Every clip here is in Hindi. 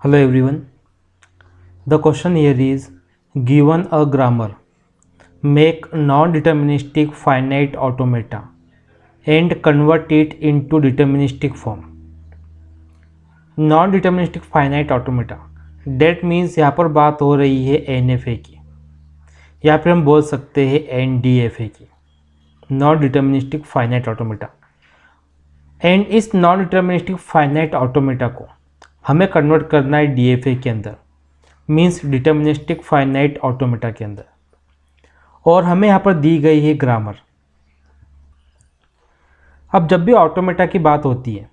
Hello everyone. The question here is given a grammar, make non-deterministic finite automata and convert it into deterministic form. Non-deterministic finite automata that means यहाँ पर बात हो रही है NFA की या फिर हम बोल सकते हैं NDFA की, non deterministic finite automata. And इस नॉन डिटर्मिनिस्टिक फाइनाइट ऑटोमेटा को हमें कन्वर्ट करना है DFA के अंदर, मीन्स डिटर्मिनिस्टिक फाइनाइट ऑटोमेटा के अंदर, और हमें यहाँ पर दी गई है ग्रामर। अब जब भी ऑटोमेटा की बात होती है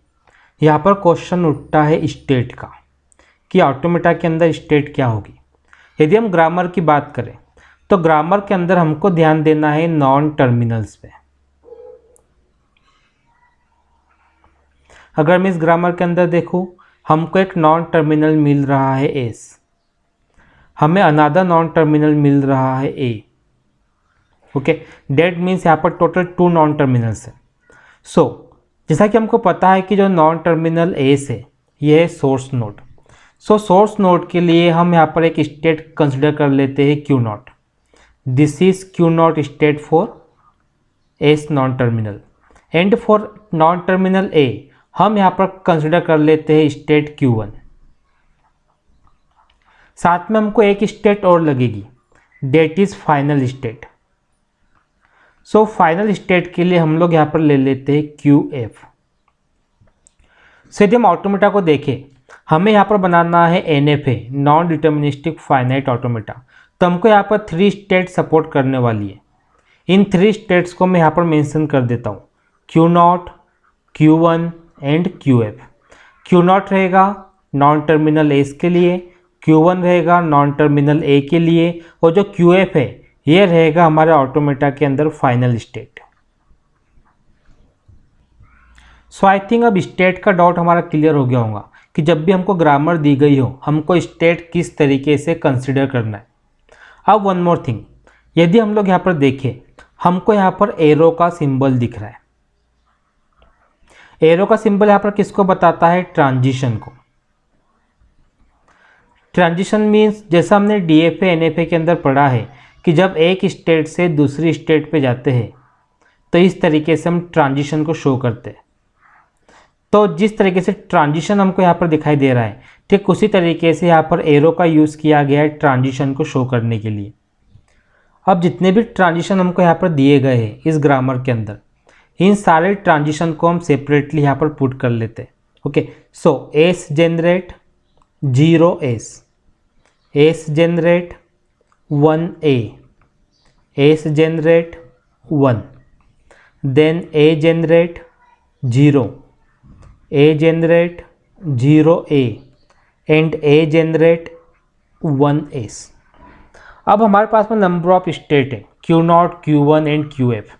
यहाँ पर क्वेश्चन उठता है स्टेट का कि ऑटोमेटा के अंदर स्टेट क्या होगी। यदि हम ग्रामर की बात करें तो ग्रामर के अंदर हमको ध्यान देना है नॉन टर्मिनल्स पे। अगर मैं इस ग्रामर के अंदर देखूँ, हमको एक नॉन टर्मिनल मिल रहा है एस, हमें अनादर नॉन टर्मिनल मिल रहा है ए। ओके, डेट मीन्स यहाँ पर टोटल 2 नॉन टर्मिनल्स है। सो जैसा कि हमको पता है कि जो नॉन टर्मिनल एस है ये है सोर्स नोड। सो सोर्स नोड के लिए हम यहाँ पर एक स्टेट कंसिडर कर लेते हैं Q not. This is Q not state for S non terminal, and for non terminal ए हम यहाँ पर कंसिडर कर लेते हैं स्टेट Q1। साथ में हमको एक स्टेट और लगेगी, that is final state. So final state के लिए हम लोग यहाँ पर ले लेते हैं QF। यदि हम ऑटोमेटा को देखें, हमें यहाँ पर बनाना है NFA, non deterministic finite automata. तो हमको यहाँ पर 3 स्टेट सपोर्ट करने वाली है। इन 3 स्टेट्स को मैं यहाँ पर मेंशन कर देता हूँ, Q0, Q1 and QF। Q0 रहेगा नॉन टर्मिनल एस के लिए, Q1 रहेगा नॉन टर्मिनल ए के लिए, और जो QF है ये रहेगा हमारे ऑटोमेटा के अंदर final state. So I think अब स्टेट का डाउट हमारा क्लियर हो गया होगा कि जब भी हमको ग्रामर दी गई हो हमको स्टेट किस तरीके से कंसिडर करना है। अब वन मोर थिंग, यदि हम लोग यहाँ पर देखें, हमको यहाँ पर एरो का सिंबल दिख रहा है। एरो का सिंबल यहाँ पर किसको बताता है? ट्रांजिशन को। ट्रांजिशन मीन्स जैसा हमने DFA NFA के अंदर पढ़ा है कि जब एक स्टेट से दूसरी स्टेट पे जाते हैं तो इस तरीके से हम ट्रांजिशन को शो करते हैं। तो जिस तरीके से ट्रांजिशन हमको यहाँ पर दिखाई दे रहा है, ठीक उसी तरीके से यहाँ पर एरो का यूज़ किया गया है ट्रांजिशन को शो करने के लिए। अब जितने भी ट्रांजिशन हमको यहाँ पर दिए गए हैं इस ग्रामर के अंदर, इन सारे ट्रांजिशन को हम सेपरेटली यहाँ पर पुट कर लेते हैं। Okay, so S generate 0S, S generate 1A, S generate 1, then A generate 0, A generate 0A and A generate 1S। अब हमारे पास में नंबर ऑफ स्टेट है Q0, Q1 एंड QF।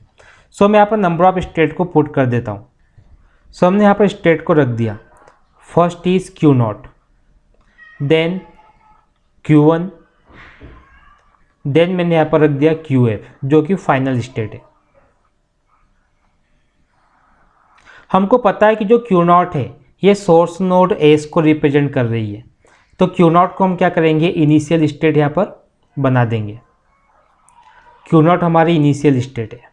सो मैं यहाँ पर नंबर ऑफ स्टेट को पुट कर देता हूँ। सो हमने यहाँ पर स्टेट को रख दिया, first is Q0, then Q1, then मैंने यहाँ पर रख दिया QF जो कि फाइनल स्टेट है। हमको पता है कि जो Q0 है ये सोर्स नोड एस को रिप्रेजेंट कर रही है, तो Q0 को हम क्या करेंगे? इनिशियल स्टेट यहाँ पर बना देंगे। Q0 हमारी इनिशियल स्टेट है।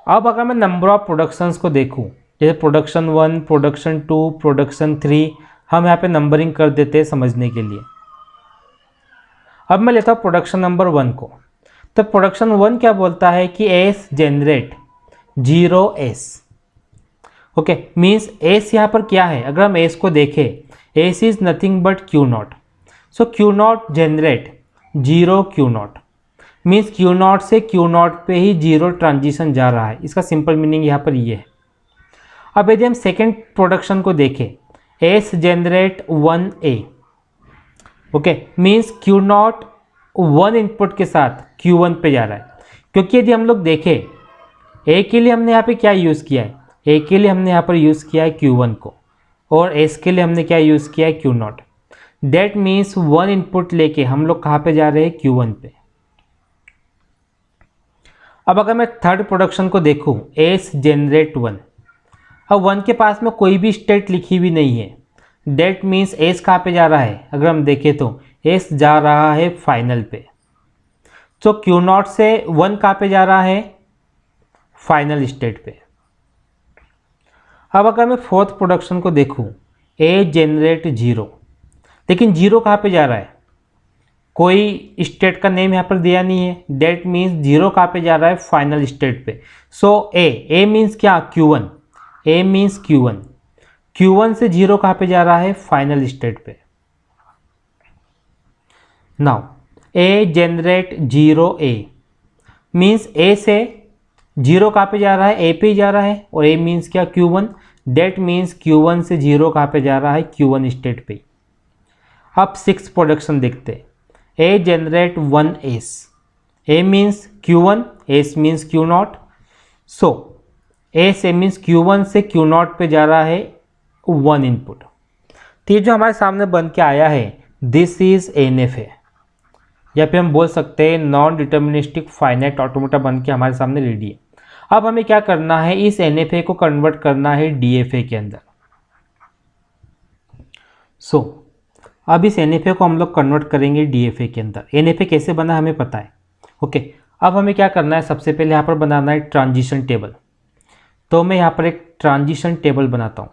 अब अगर मैं नंबर ऑफ प्रोडक्शंस को देखूं, जैसे प्रोडक्शन 1, प्रोडक्शन 2, प्रोडक्शन 3, हम यहाँ पे नंबरिंग कर देते हैं समझने के लिए। अब मैं लेता हूँ प्रोडक्शन नंबर 1 को। तो प्रोडक्शन 1 क्या बोलता है कि S generate 0S। Okay, means S यहाँ पर क्या है? अगर हम एस को देखें, S is nothing but Q0। So Q0 generate 0 Q0, means Q0 से Q0 पे ही 0 ट्रांजिशन जा रहा है। इसका सिंपल मीनिंग यहाँ पर ये है। अब यदि हम सेकेंड प्रोडक्शन को देखें, S generate 1A, okay, means Q0 1 input के साथ Q1 पे जा रहा है। क्योंकि यदि हम लोग देखें, ए के लिए हमने यहाँ पे क्या यूज़ किया है? ए के लिए हमने यहाँ पर यूज़ किया है Q1 को, और एस के लिए हमने क्या यूज़ किया है? Q0। डेट मीन्स 1 इनपुट लेके हम लोग कहाँ पे जा रहे हैं? Q1 पे। अब अगर मैं थर्ड प्रोडक्शन को देखूं, एस जनरेट 1, अब 1 के पास में कोई भी स्टेट लिखी हुई नहीं है, डेट मीन्स एस कहाँ पे जा रहा है, अगर हम देखें तो एस जा रहा है फाइनल पे। तो क्यू नॉट से 1 कहाँ पे जा रहा है, फाइनल स्टेट पे। अब अगर मैं फोर्थ प्रोडक्शन को देखूं, ए जेनरेट 0, लेकिन 0 कहाँ पे जा रहा है, कोई स्टेट का नेम यहाँ पर दिया नहीं है। डेट मीन्स 0 कहाँ पे जा रहा है, फाइनल स्टेट पे। सो ए मीन्स क्या, Q1, ए मीन्स Q1, Q1 से 0 कहाँ पे जा रहा है, फाइनल स्टेट पे। नाउ ए जेनरेट 0A मीन्स ए से 0 कहाँ पे जा रहा है, ए पे ही जा रहा है, और ए मीन्स क्या, Q1। डेट मीन्स Q1 से 0 कहाँ पे जा रहा है, Q1 स्टेट पे। अब 6 प्रोडक्शन देखते हैं। A generate 1S, A means Q1, S means Q0। So S A means Q1 से Q0 पे जा रहा है 1 इनपुट। तो ये जो हमारे सामने बन के आया है, दिस इज NF है, या फिर हम बोल सकते हैं नॉन डिटर्मिनिस्टिक फाइनाइट ऑटोमेटा बन के हमारे सामने रेडी है। अब हमें क्या करना है, इस NFA को कन्वर्ट करना है DFA के अंदर। सो अब इस NFA को हम लोग कन्वर्ट करेंगे DFA के अंदर। NFA कैसे बना हमें पता है, ओके। अब हमें क्या करना है, सबसे पहले यहाँ पर बनाना है ट्रांजिशन टेबल। तो मैं यहाँ पर एक ट्रांजिशन टेबल बनाता हूँ,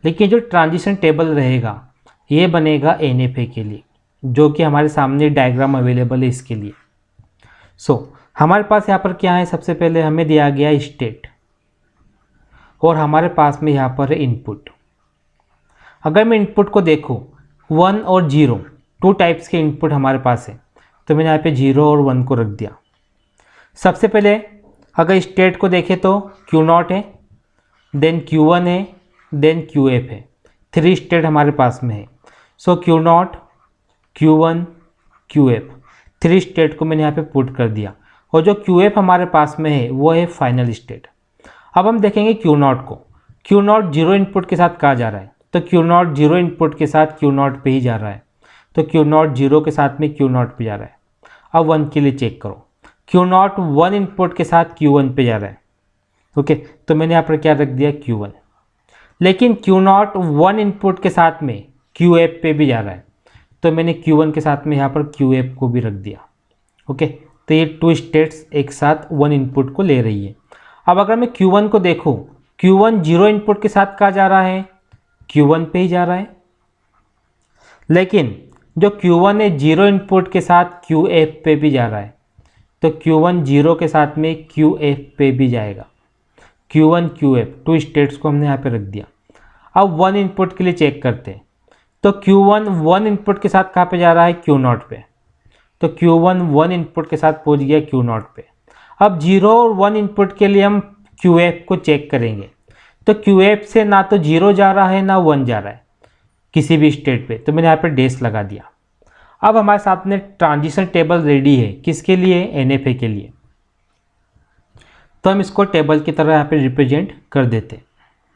लेकिन जो ट्रांजिशन टेबल रहेगा ये बनेगा NFA के लिए, जो कि हमारे सामने डायग्राम अवेलेबल है इसके लिए। हमारे पास यहाँ पर क्या है, सबसे पहले हमें दिया गया स्टेट, और हमारे पास में यहाँ पर है इनपुट। अगर मैं इनपुट को देखूँ 1 और 0, 2 टाइप्स के इनपुट हमारे पास है, तो मैंने यहाँ पे 0 और 1 को रख दिया। सबसे पहले अगर स्टेट को देखें तो Q0 है, देन Q1 है, देन QF है। 3 स्टेट हमारे पास में है। सो Q0, Q1, QF, 3 स्टेट को मैंने यहाँ पे पुट कर दिया, और जो QF हमारे पास में है वो है फाइनल स्टेट। अब हम देखेंगे Q0 को। Q0 0 इनपुट के साथ कहाँ जा रहा है, तो Q0 0 इनपुट के साथ Q0 पे ही जा रहा है। तो Q0 0 के साथ में Q0 पे जा रहा है। अब 1 के लिए चेक करो, Q0 1 इनपुट के साथ Q1 पे जा रहा है, ओके। तो मैंने यहाँ पर क्या रख दिया, Q1। लेकिन Q0 1 इनपुट के साथ में QF पे भी जा रहा है, तो मैंने Q1 के साथ में यहाँ पर QF को भी रख दिया, ओके। तो ये 2 स्टेट्स एक साथ 1 इनपुट को ले रही है। अब अगर मैं Q1 को देखूँ, Q1 0 इनपुट के साथ कहाँ जा रहा है, Q1 पे ही जा रहा है। लेकिन जो Q1 है 0 इनपुट के साथ QF पे भी जा रहा है, तो Q1 0 के साथ में QF पे भी जाएगा। Q1 QF 2 स्टेट्स को हमने यहाँ पे रख दिया। अब 1 इनपुट के लिए चेक करते हैं, तो Q1 1 इनपुट के साथ कहाँ पे जा रहा है, Q0 पे। तो Q1 1 इनपुट के साथ पहुँच गया Q0 पे। अब 0 और 1 इनपुट के लिए हम QF को चेक करेंगे, तो QF से ना तो 0 जा रहा है ना 1 जा रहा है किसी भी स्टेट पे, तो मैंने यहाँ पे डेस लगा दिया। अब हमारे सामने ट्रांजिशन टेबल रेडी है, किसके लिए, NFA के लिए। तो हम इसको टेबल की तरह यहाँ पे रिप्रेजेंट कर देते।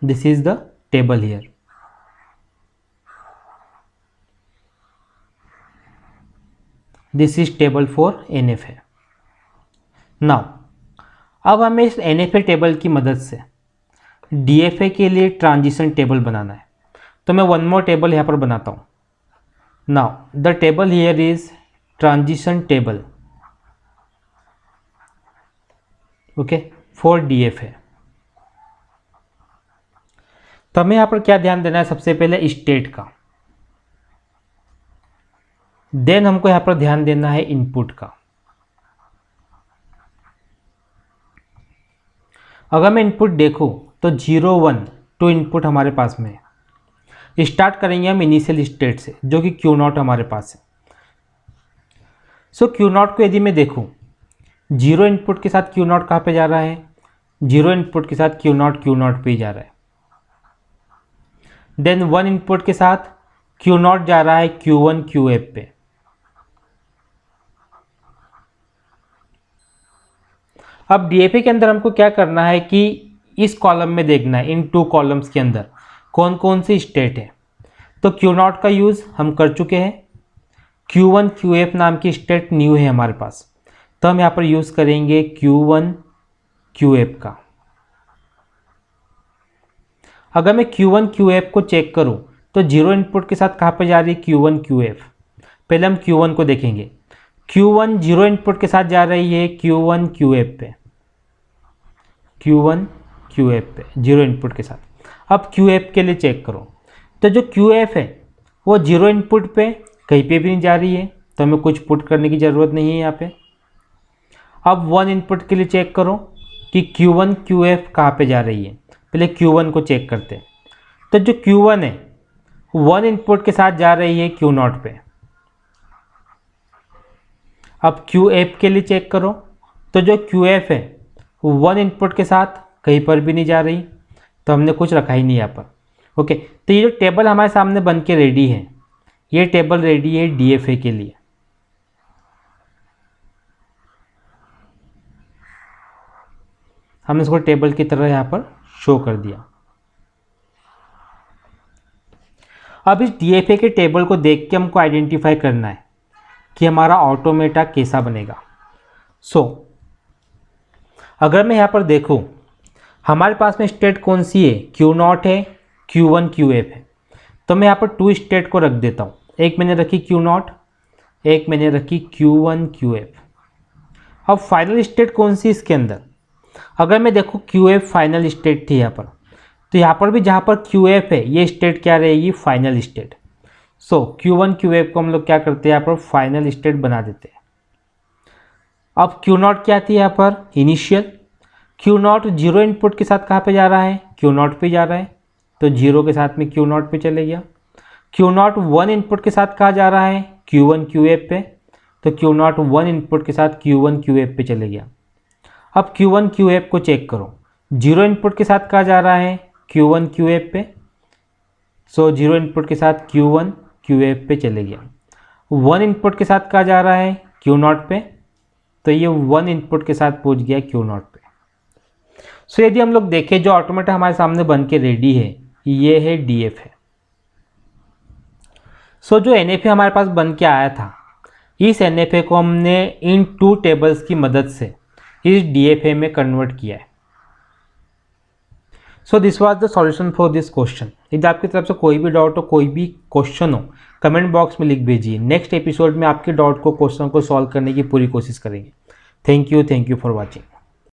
This is the table here. This is table for NFA। Now अब हमें इस NFA टेबल की मदद से DFA के लिए ट्रांजिशन टेबल बनाना है। तो मैं 1 मोर टेबल यहाँ पर बनाता हूँ। Now the table here is transition table, okay, for DFA। तो हमें यहाँ पर क्या ध्यान देना है, सबसे पहले स्टेट का, देन हमको यहाँ पर ध्यान देना है इनपुट का। अगर मैं इनपुट देखूँ तो 0 1 2 इनपुट हमारे पास में है। स्टार्ट करेंगे हम इनिशियल स्टेट से, जो कि Q0 हमारे पास है। सो Q0 को यदि मैं देखूँ, 0 इनपुट के साथ Q0 कहाँ पे जा रहा है, 0 इनपुट के साथ Q0 पे ही जा रहा है। देन 1 इनपुट के साथ Q0 जा रहा है Q1 QF पे। अब DFA के अंदर हमको क्या करना है कि इस कॉलम में देखना है, इन 2 कॉलम्स के अंदर कौन कौन सी स्टेट है। तो Q0 का यूज़ हम कर चुके हैं। Q1 QF नाम की स्टेट न्यू है हमारे पास, तो हम यहाँ पर यूज़ करेंगे Q1 QF का। अगर मैं Q1 QF को चेक करूं तो जीरो इनपुट के साथ कहाँ पे जा रही है Q1 QF। पहले हम Q1 को देखेंगे। Q1 जीरो इनपुट के साथ जा रही है Q1 QF पे, Q1 QF पे जीरो इनपुट के साथ। अब QF के लिए चेक करो तो जो QF है वो जीरो इनपुट पे कहीं पे भी नहीं जा रही है, तो हमें कुछ पुट करने की ज़रूरत नहीं है यहाँ पे। अब वन इनपुट के लिए चेक करो कि Q1 QF कहाँ पे जा रही है। पहले Q1 को चेक करते हैं। तो जो Q1 है वन इनपुट के साथ जा रही है Q0 पे। अब QF के लिए चेक करो तो जो QF है वन इनपुट के साथ कहीं पर भी नहीं जा रही, तो हमने कुछ रखा ही नहीं यहाँ पर। ओके, तो ये जो टेबल हमारे सामने बन के रेडी है, ये टेबल रेडी है DFA के लिए। हमने इसको टेबल की तरह यहाँ पर शो कर दिया। अब इस DFA के टेबल को देख के हमको आइडेंटिफाई करना है कि हमारा ऑटोमेटा कैसा बनेगा। अगर मैं यहाँ पर देखूँ हमारे पास में स्टेट कौन सी है, Q0 है, Q1 QF है, तो मैं यहाँ पर टू स्टेट को रख देता हूँ। एक मैंने रखी Q0, एक मैंने रखी Q1 QF। अब फाइनल स्टेट कौन सी इसके अंदर, अगर मैं देखूँ QF फाइनल स्टेट थी यहाँ पर, तो यहाँ पर भी जहाँ पर QF है ये स्टेट क्या रहेगी, फाइनल स्टेट। Q1 QF को हम लोग क्या करते हैं, यहाँ पर फाइनल स्टेट बना देते हैं। अब Q0 क्या थी यहाँ पर, इनिशियल। Q0 जीरो इनपुट के साथ कहाँ पे जा रहा है, Q0 पे जा रहा है, तो जीरो के साथ में Q0 पे चले गया। Q0 वन इनपुट के साथ कहाँ जा रहा है, Q1 QF पे, तो Q0 वन इनपुट के साथ Q1 QF पे चले गया। अब Q1 QF को चेक करो, जीरो इनपुट के साथ कहाँ जा रहा है, Q1 QF पे, जीरो इनपुट के साथ Q1 QF पे चले गया। वन इनपुट के साथ कहाँ जा रहा है, Q0 पे, तो ये वन इनपुट के साथ पहुँच गया Q0 पे। यदि हम लोग देखें जो ऑटोमेटा हमारे सामने बन के रेडी है, ये है DFA। जो NFA हमारे पास बन के आया था, इस NFA को हमने इन टू टेबल्स की मदद से इस DFA में कन्वर्ट किया है। This was the solution for this question. यदि आपकी तरफ से कोई भी डाउट हो, कोई भी क्वेश्चन हो, कमेंट बॉक्स में लिख भेजिए। नेक्स्ट एपिसोड में आपके डाउट को, क्वेश्चन को सॉल्व करने की पूरी कोशिश करेंगे। Thank you for watching.